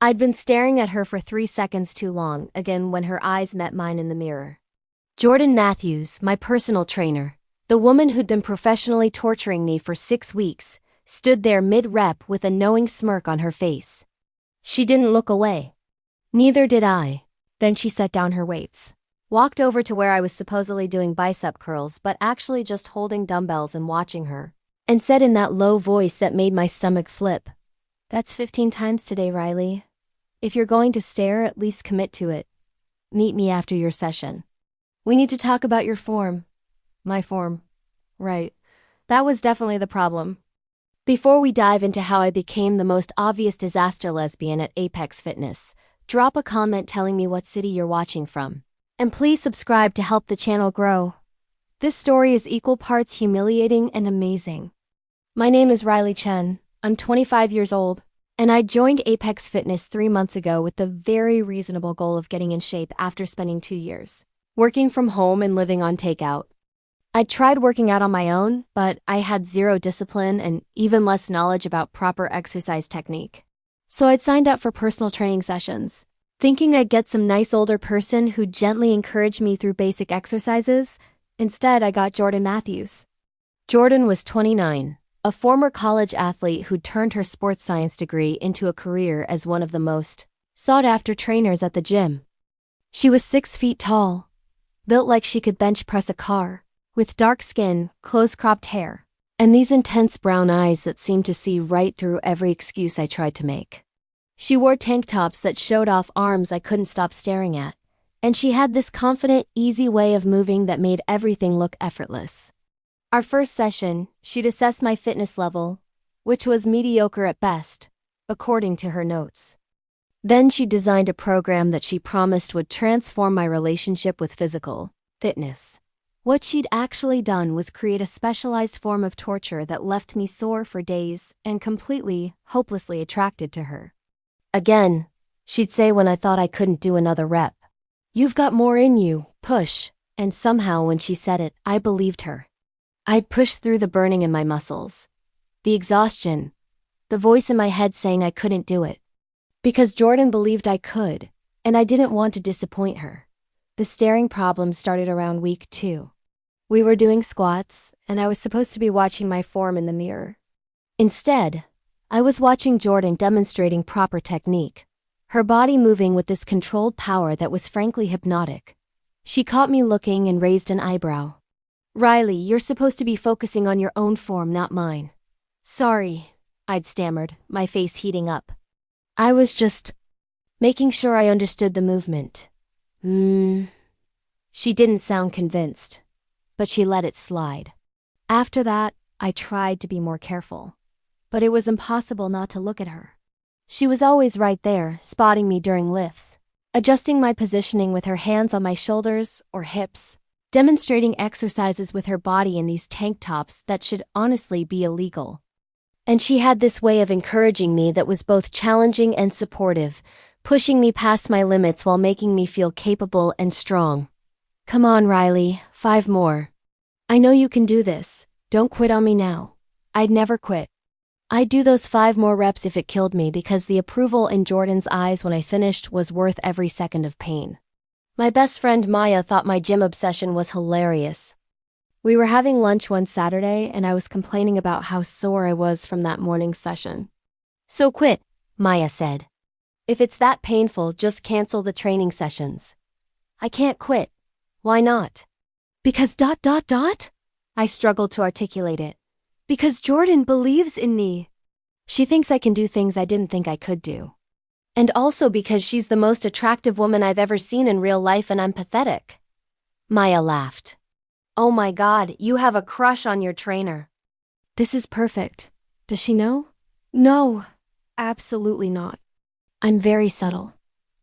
I'd been staring at her for 3 seconds too long, again when her eyes met mine in the mirror. Jordan Matthews, my personal trainer, the woman who'd been professionally torturing me for 6 weeks, stood there mid-rep with a knowing smirk on her face. She didn't look away. Neither did I. Then she set down her weights, walked over to where I was supposedly doing bicep curls but actually just holding dumbbells and watching her, and said in that low voice that made my stomach flip, "That's 15 times today, Riley. If you're going to stare, at least commit to it. Meet me after your session. We need to talk about your form." My form. Right. That was definitely the problem. Before we dive into how I became the most obvious disaster lesbian at Apex Fitness, drop a comment telling me what city you're watching from. And please subscribe to help the channel grow. This story is equal parts humiliating and amazing. My name is Riley Chen. I'm 25 years old, and I joined Apex Fitness 3 months ago with the very reasonable goal of getting in shape after spending 2 years working from home and living on takeout. I'd tried working out on my own, but I had zero discipline and even less knowledge about proper exercise technique. So I'd signed up for personal training sessions, thinking I'd get some nice older person who'd gently encourage me through basic exercises. Instead, I got Jordan Matthews. Jordan was 29, a former college athlete who'd turned her sports science degree into a career as one of the most sought-after trainers at the gym. She was 6 feet tall, built like she could bench press a car, with dark skin, close-cropped hair, and these intense brown eyes that seemed to see right through every excuse I tried to make. She wore tank tops that showed off arms I couldn't stop staring at, and she had this confident, easy way of moving that made everything look effortless. Our first session, she'd assess my fitness level, which was mediocre at best, according to her notes. Then she designed a program that she promised would transform my relationship with physical fitness. What she'd actually done was create a specialized form of torture that left me sore for days and completely, hopelessly attracted to her. Again, she'd say when I thought I couldn't do another rep, "You've got more in you, push," and somehow when she said it, I believed her. I'd push through the burning in my muscles, the exhaustion, the voice in my head saying I couldn't do it. Because Jordan believed I could, and I didn't want to disappoint her. The staring problem started around week 2. We were doing squats, and I was supposed to be watching my form in the mirror. Instead, I was watching Jordan demonstrating proper technique, her body moving with this controlled power that was frankly hypnotic. She caught me looking and raised an eyebrow. "Riley, you're supposed to be focusing on your own form, not mine." "Sorry," I'd stammered, my face heating up. "I was just making sure I understood the movement." She didn't sound convinced, but she let it slide. After that, I tried to be more careful, but it was impossible not to look at her. She was always right there, spotting me during lifts, adjusting my positioning with her hands on my shoulders or hips, demonstrating exercises with her body in these tank tops that should honestly be illegal. And she had this way of encouraging me that was both challenging and supportive, pushing me past my limits while making me feel capable and strong. "Come on, Riley, 5 more. I know you can do this. Don't quit on me now." I'd never quit. I'd do those 5 more reps if it killed me because the approval in Jordan's eyes when I finished was worth every second of pain. My best friend Maya thought my gym obsession was hilarious. We were having lunch one Saturday and I was complaining about how sore I was from that morning session. "So quit," Maya said. "If it's that painful, just cancel the training sessions." "I can't quit." "Why not?" "Because ... I struggled to articulate it. "Because Jordan believes in me. She thinks I can do things I didn't think I could do. And also because she's the most attractive woman I've ever seen in real life and I'm pathetic." Maya laughed. "Oh my God, you have a crush on your trainer." "This is perfect. Does she know?" "No, absolutely not. I'm very subtle."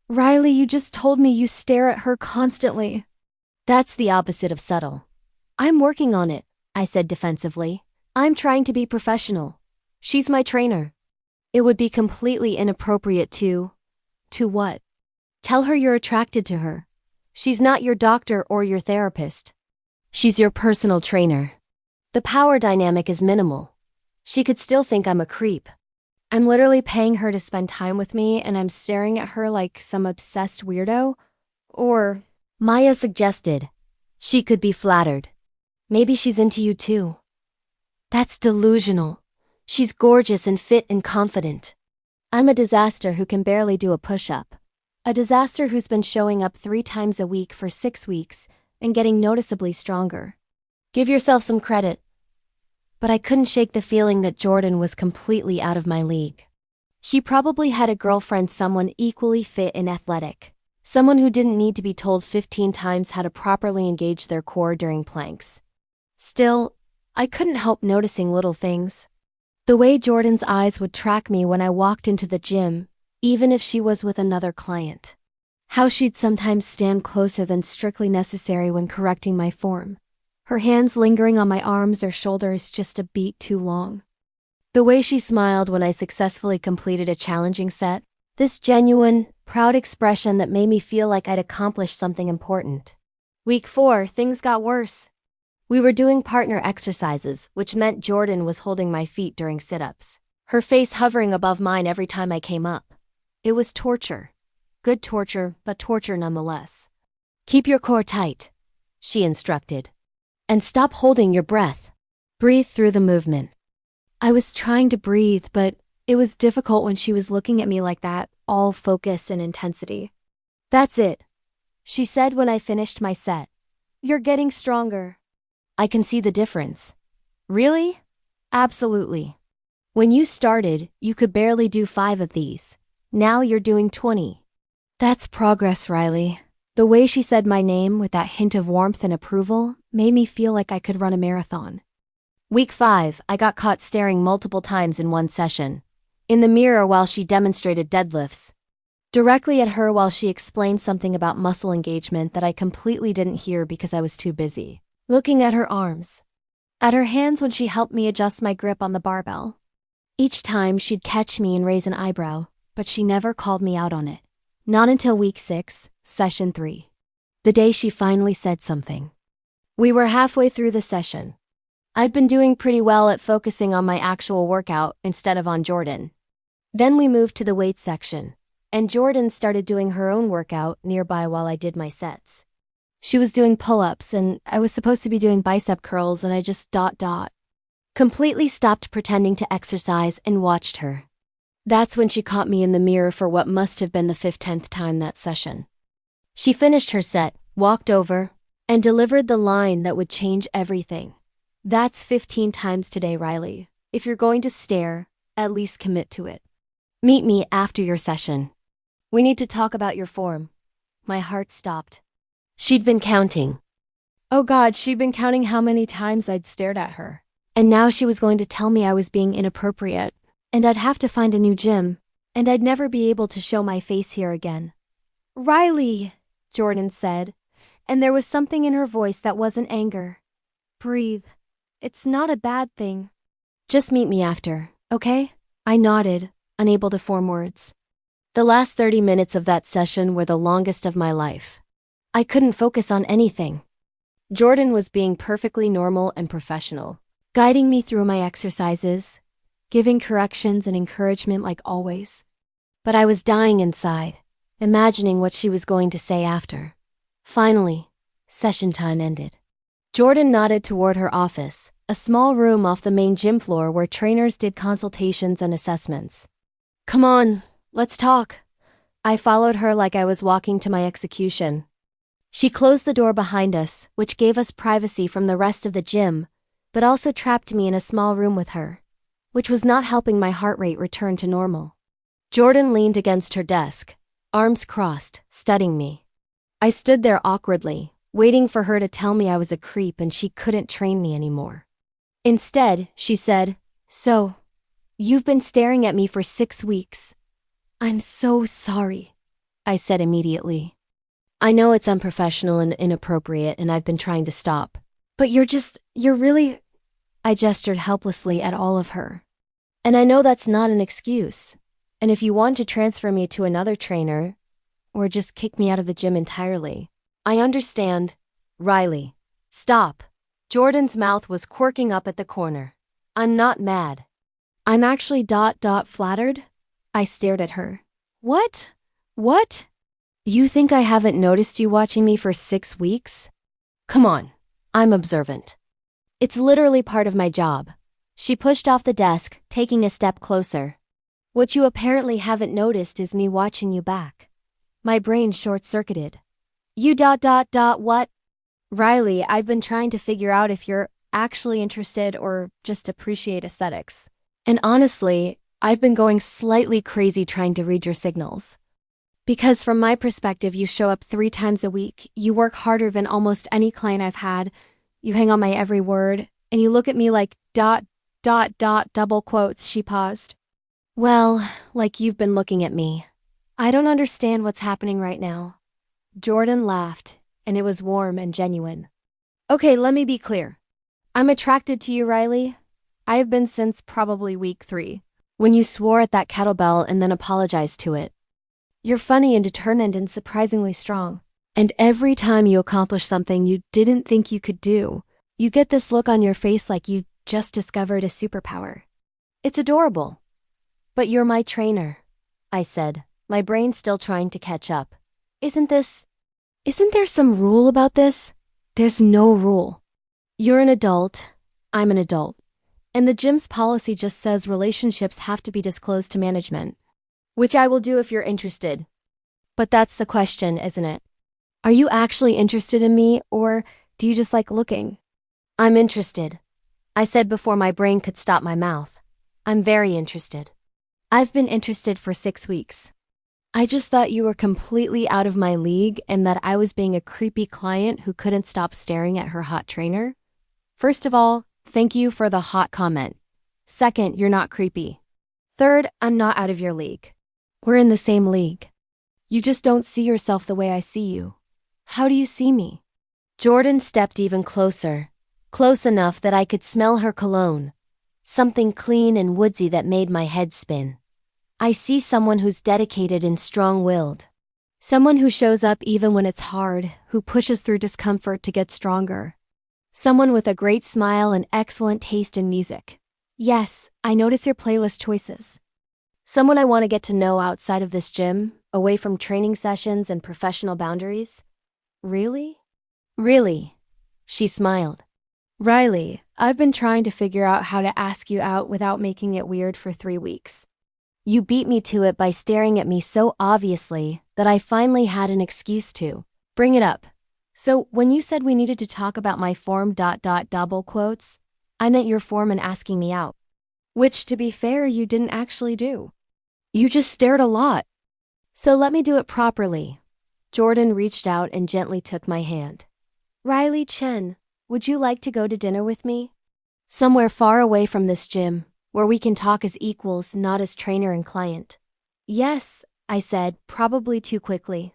"Riley, you just told me you stare at her constantly." "That's the opposite of subtle." "I'm working on it," I said defensively. "I'm trying to be professional. She's my trainer." "It would be completely inappropriate to..." "To what?" "Tell her you're attracted to her. She's not your doctor or your therapist. She's your personal trainer. The power dynamic is minimal. She could still think I'm a creep." I'm literally paying her to spend time with me and I'm staring at her like some obsessed weirdo? Or, Maya suggested, she could be flattered. Maybe she's into you too. That's delusional. She's gorgeous and fit and confident. I'm a disaster who can barely do a push-up. A disaster who's been showing up 3 times a week for 6 weeks and getting noticeably stronger. Give yourself some credit. But I couldn't shake the feeling that Jordan was completely out of my league. She probably had a girlfriend, someone equally fit and athletic. Someone who didn't need to be told 15 times how to properly engage their core during planks. Still, I couldn't help noticing little things. The way Jordan's eyes would track me when I walked into the gym, even if she was with another client. How she'd sometimes stand closer than strictly necessary when correcting my form. Her hands lingering on my arms or shoulders just a beat too long. The way she smiled when I successfully completed a challenging set. This genuine, proud expression that made me feel like I'd accomplished something important. Week 4, things got worse. We were doing partner exercises, which meant Jordan was holding my feet during sit-ups. Her face hovering above mine every time I came up. It was torture. Good torture, but torture nonetheless. Keep your core tight, she instructed. And stop holding your breath. Breathe through the movement. I was trying to breathe, but it was difficult when she was looking at me like that, all focus and intensity. That's it, she said when I finished my set. You're getting stronger. I can see the difference. Really? Absolutely. When you started, you could barely do 5 of these. Now you're doing 20. That's progress, Riley. The way she said my name with that hint of warmth and approval made me feel like I could run a marathon. Week 5, I got caught staring multiple times in one session. In the mirror while she demonstrated deadlifts. Directly at her while she explained something about muscle engagement that I completely didn't hear because I was too busy. Looking at her arms. At her hands when she helped me adjust my grip on the barbell. Each time she'd catch me and raise an eyebrow, but she never called me out on it. Not until week 6, session 3. The day she finally said something. We were halfway through the session. I'd been doing pretty well at focusing on my actual workout instead of on Jordan. Then we moved to the weights section, and Jordan started doing her own workout nearby while I did my sets. She was doing pull-ups, and I was supposed to be doing bicep curls, and I just ... Completely stopped pretending to exercise and watched her. That's when she caught me in the mirror for what must have been the 15th time that session. She finished her set, walked over, and delivered the line that would change everything. That's 15 times today, Riley. If you're going to stare, at least commit to it. Meet me after your session. We need to talk about your form. My heart stopped. She'd been counting. Oh God, she'd been counting how many times I'd stared at her. And now she was going to tell me I was being inappropriate, and I'd have to find a new gym, and I'd never be able to show my face here again. Riley, Jordan said, and there was something in her voice that wasn't anger. Breathe. It's not a bad thing. Just meet me after, okay? I nodded, unable to form words. The last 30 minutes of that session were the longest of my life. I couldn't focus on anything. Jordan was being perfectly normal and professional, guiding me through my exercises, giving corrections and encouragement like always. But I was dying inside, imagining what she was going to say after. Finally, session time ended. Jordan nodded toward her office, a small room off the main gym floor where trainers did consultations and assessments. Come on, let's talk. I followed her like I was walking to my execution. She closed the door behind us, which gave us privacy from the rest of the gym, but also trapped me in a small room with her, which was not helping my heart rate return to normal. Jordan leaned against her desk, arms crossed, studying me. I stood there awkwardly, waiting for her to tell me I was a creep and she couldn't train me anymore. Instead, she said, So, you've been staring at me for 6 weeks. I'm so sorry, I said immediately. I know it's unprofessional and inappropriate and I've been trying to stop. But you're really... I gestured helplessly at all of her. And I know that's not an excuse. And if you want to transfer me to another trainer, or just kick me out of the gym entirely, I understand. Riley, stop. Jordan's mouth was quirking up at the corner. I'm not mad. I'm actually flattered. I stared at her. What? What? You think I haven't noticed you watching me for 6 weeks? Come on, I'm observant. It's literally part of my job. She pushed off the desk, taking a step closer. What you apparently haven't noticed is me watching you back. My brain short-circuited. You what? Riley, I've been trying to figure out if you're actually interested or just appreciate aesthetics. And honestly, I've been going slightly crazy trying to read your signals. Because from my perspective, you show up 3 times a week, you work harder than almost any client I've had, you hang on my every word, and you look at me like double quotes, she paused. Well, like you've been looking at me. I don't understand what's happening right now. Jordan laughed, and it was warm and genuine. Okay, let me be clear. I'm attracted to you, Riley. I have been since probably week 3, when you swore at that kettlebell and then apologized to it. You're funny and determined and surprisingly strong. And every time you accomplish something you didn't think you could do, you get this look on your face like you just discovered a superpower. It's adorable. But you're my trainer, I said, my brain still trying to catch up. Isn't there some rule about this? There's no rule. You're an adult, I'm an adult. And the gym's policy just says relationships have to be disclosed to management. Which I will do if you're interested. But that's the question, isn't it? Are you actually interested in me, or do you just like looking? I'm interested, I said before my brain could stop my mouth. I'm very interested. I've been interested for 6 weeks. I just thought you were completely out of my league and that I was being a creepy client who couldn't stop staring at her hot trainer. First of all, thank you for the hot comment. Second, you're not creepy. Third, I'm not out of your league. We're in the same league. You just don't see yourself the way I see you. How do you see me? Jordan stepped even closer, close enough that I could smell her cologne. Something clean and woodsy that made my head spin. I see someone who's dedicated and strong-willed. Someone who shows up even when it's hard, who pushes through discomfort to get stronger. Someone with a great smile and excellent taste in music. Yes, I notice your playlist choices. Someone I want to get to know outside of this gym, away from training sessions and professional boundaries. Really? Really? She smiled. Riley, I've been trying to figure out how to ask you out without making it weird for 3 weeks. You beat me to it by staring at me so obviously that I finally had an excuse to bring it up. So when you said we needed to talk about my form double quotes, I meant your form and asking me out. Which, to be fair, you didn't actually do. You just stared a lot. So let me do it properly. Jordan reached out and gently took my hand. Riley Chen, would you like to go to dinner with me? Somewhere far away from this gym, where we can talk as equals, not as trainer and client. Yes, I said, probably too quickly.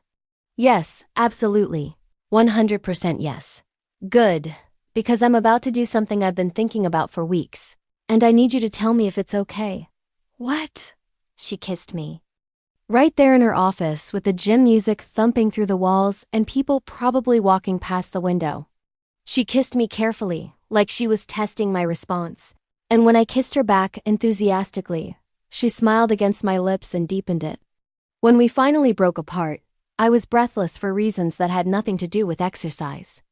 Yes, absolutely. 100% yes. Good, because I'm about to do something I've been thinking about for weeks, and I need you to tell me if it's okay. What? She kissed me. Right there in her office, with the gym music thumping through the walls and people probably walking past the window. She kissed me carefully, like she was testing my response. And when I kissed her back enthusiastically, she smiled against my lips and deepened it. When we finally broke apart, I was breathless for reasons that had nothing to do with exercise.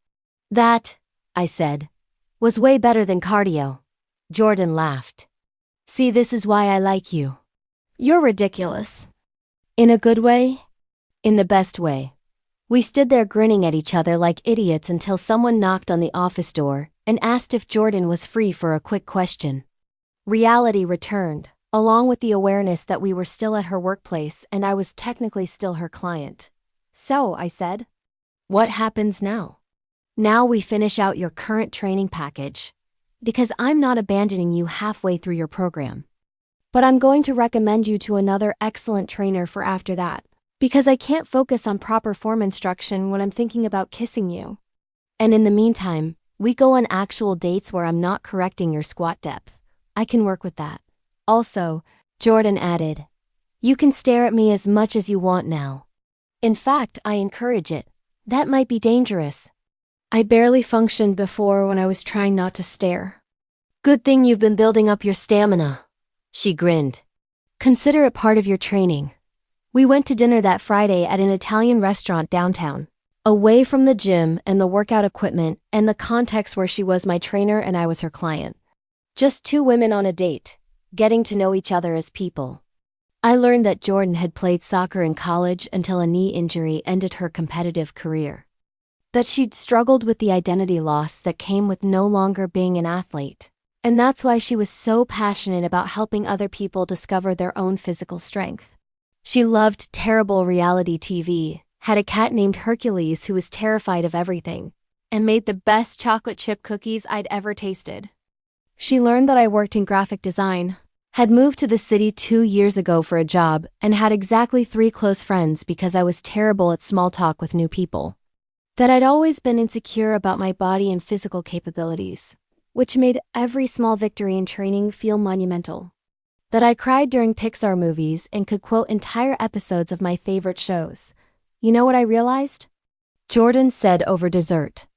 That, I said, was way better than cardio. Jordan laughed. See, this is why I like you. You're ridiculous. In a good way? In the best way. We stood there grinning at each other like idiots until someone knocked on the office door and asked if Jordan was free for a quick question. Reality returned, along with the awareness that we were still at her workplace and I was technically still her client. So, I said, what happens now? Now we finish out your current training package, because I'm not abandoning you halfway through your program. But I'm going to recommend you to another excellent trainer for after that, because I can't focus on proper form instruction when I'm thinking about kissing you. And in the meantime, we go on actual dates where I'm not correcting your squat depth. I can work with that. Also, Jordan added, you can stare at me as much as you want now. In fact, I encourage it. That might be dangerous. I barely functioned before when I was trying not to stare. Good thing you've been building up your stamina. She grinned. Consider it part of your training. We went to dinner that Friday at an Italian restaurant downtown. Away from the gym and the workout equipment and the context where she was my trainer and I was her client. Just two women on a date, getting to know each other as people. I learned that Jordan had played soccer in college until a knee injury ended her competitive career. That she'd struggled with the identity loss that came with no longer being an athlete. And that's why she was so passionate about helping other people discover their own physical strength. She loved terrible reality TV, had a cat named Hercules who was terrified of everything, and made the best chocolate chip cookies I'd ever tasted. She learned that I worked in graphic design, had moved to the city 2 years ago for a job, and had exactly 3 close friends because I was terrible at small talk with new people. That I'd always been insecure about my body and physical capabilities, which made every small victory in training feel monumental. That I cried during Pixar movies and could quote entire episodes of my favorite shows. You know what I realized? Jordan said over dessert.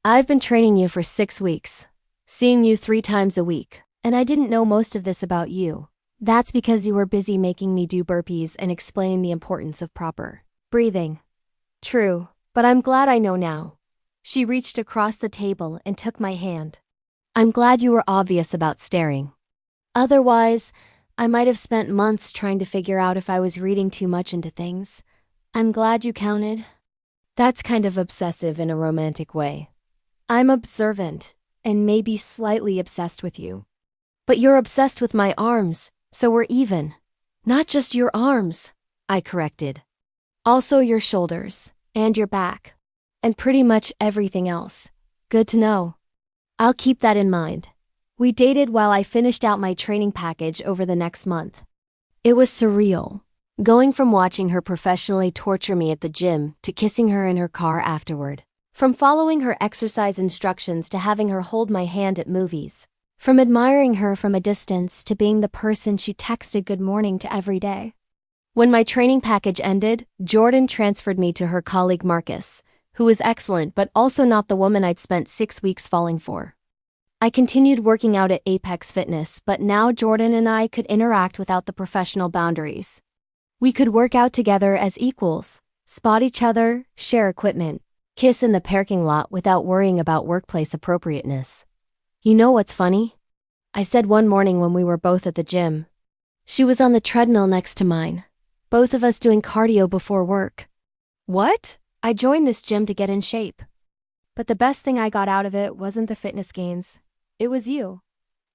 I've been training you for 6 weeks, seeing you 3 times a week, and I didn't know most of this about you. That's because you were busy making me do burpees and explaining the importance of proper breathing. True, but I'm glad I know now. She reached across the table and took my hand. I'm glad you were obvious about staring. Otherwise, I might have spent months trying to figure out if I was reading too much into things. I'm glad you counted. That's kind of obsessive in a romantic way. I'm observant, and maybe slightly obsessed with you. But you're obsessed with my arms, so we're even. Not just your arms, I corrected. Also your shoulders, and your back, and pretty much everything else. Good to know. I'll keep that in mind. We dated while I finished out my training package over the next month. It was surreal. Going from watching her professionally torture me at the gym to kissing her in her car afterward. From following her exercise instructions to having her hold my hand at movies. From admiring her from a distance to being the person she texted good morning to every day. When my training package ended, Jordan transferred me to her colleague Marcus, who was excellent but also not the woman I'd spent 6 weeks falling for. I continued working out at Apex Fitness, but now Jordan and I could interact without the professional boundaries. We could work out together as equals, spot each other, share equipment, kiss in the parking lot without worrying about workplace appropriateness. You know what's funny? I said one morning when we were both at the gym. She was on the treadmill next to mine, both of us doing cardio before work. What? I joined this gym to get in shape. But the best thing I got out of it wasn't the fitness gains. It was you.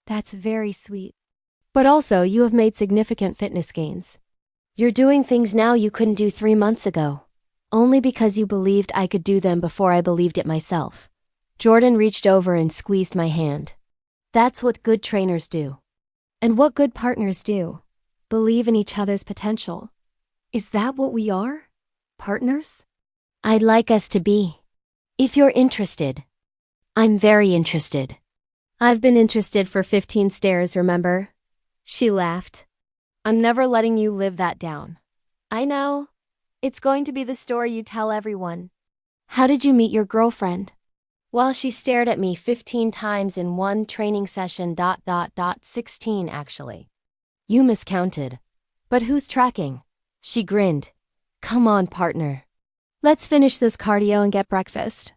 That's very sweet. But also, you have made significant fitness gains. You're doing things now you couldn't do 3 months ago, only because you believed I could do them before I believed it myself. Jordan reached over and squeezed my hand. That's what good trainers do. And what good partners do. Believe in each other's potential. Is that what we are? Partners? I'd like us to be. If you're interested. I'm very interested. I've been interested for 15 stares, remember? She laughed. I'm never letting you live that down. I know. It's going to be the story you tell everyone. How did you meet your girlfriend? Well, she stared at me 15 times in one training session. 16 actually. You miscounted. But who's tracking? She grinned. Come on, partner. Let's finish this cardio and get breakfast.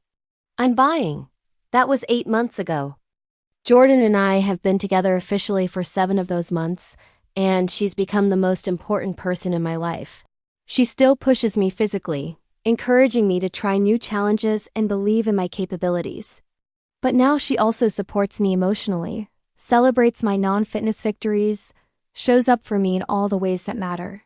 I'm buying. That was 8 months ago. Jordan and I have been together officially for 7 of those months, and she's become the most important person in my life. She still pushes me physically, encouraging me to try new challenges and believe in my capabilities. But now she also supports me emotionally, celebrates my non-fitness victories, shows up for me in all the ways that matter.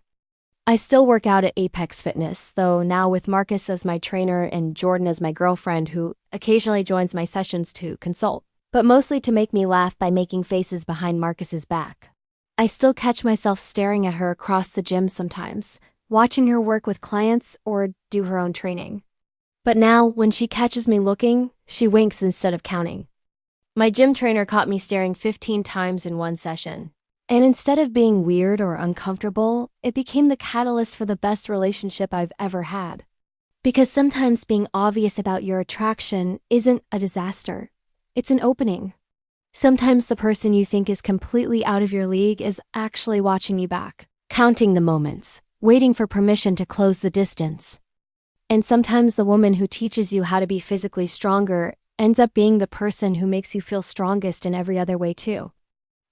I still work out at Apex Fitness, though now with Marcus as my trainer and Jordan as my girlfriend who occasionally joins my sessions to consult, but mostly to make me laugh by making faces behind Marcus's back. I still catch myself staring at her across the gym sometimes, watching her work with clients or do her own training. But now, when she catches me looking, she winks instead of counting. My gym trainer caught me staring 15 times in one session. And instead of being weird or uncomfortable, it became the catalyst for the best relationship I've ever had. Because sometimes being obvious about your attraction isn't a disaster. It's an opening. Sometimes the person you think is completely out of your league is actually watching you back, counting the moments, waiting for permission to close the distance. And sometimes the woman who teaches you how to be physically stronger ends up being the person who makes you feel strongest in every other way too.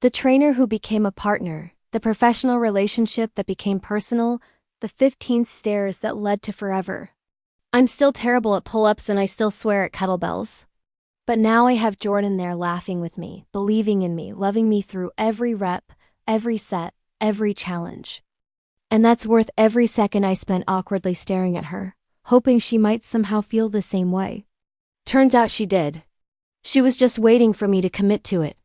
The trainer who became a partner, the professional relationship that became personal, the 15 stares that led to forever. I'm still terrible at pull-ups and I still swear at kettlebells. But now I have Jordan there laughing with me, believing in me, loving me through every rep, every set, every challenge. And that's worth every second I spent awkwardly staring at her, hoping she might somehow feel the same way. Turns out she did. She was just waiting for me to commit to it.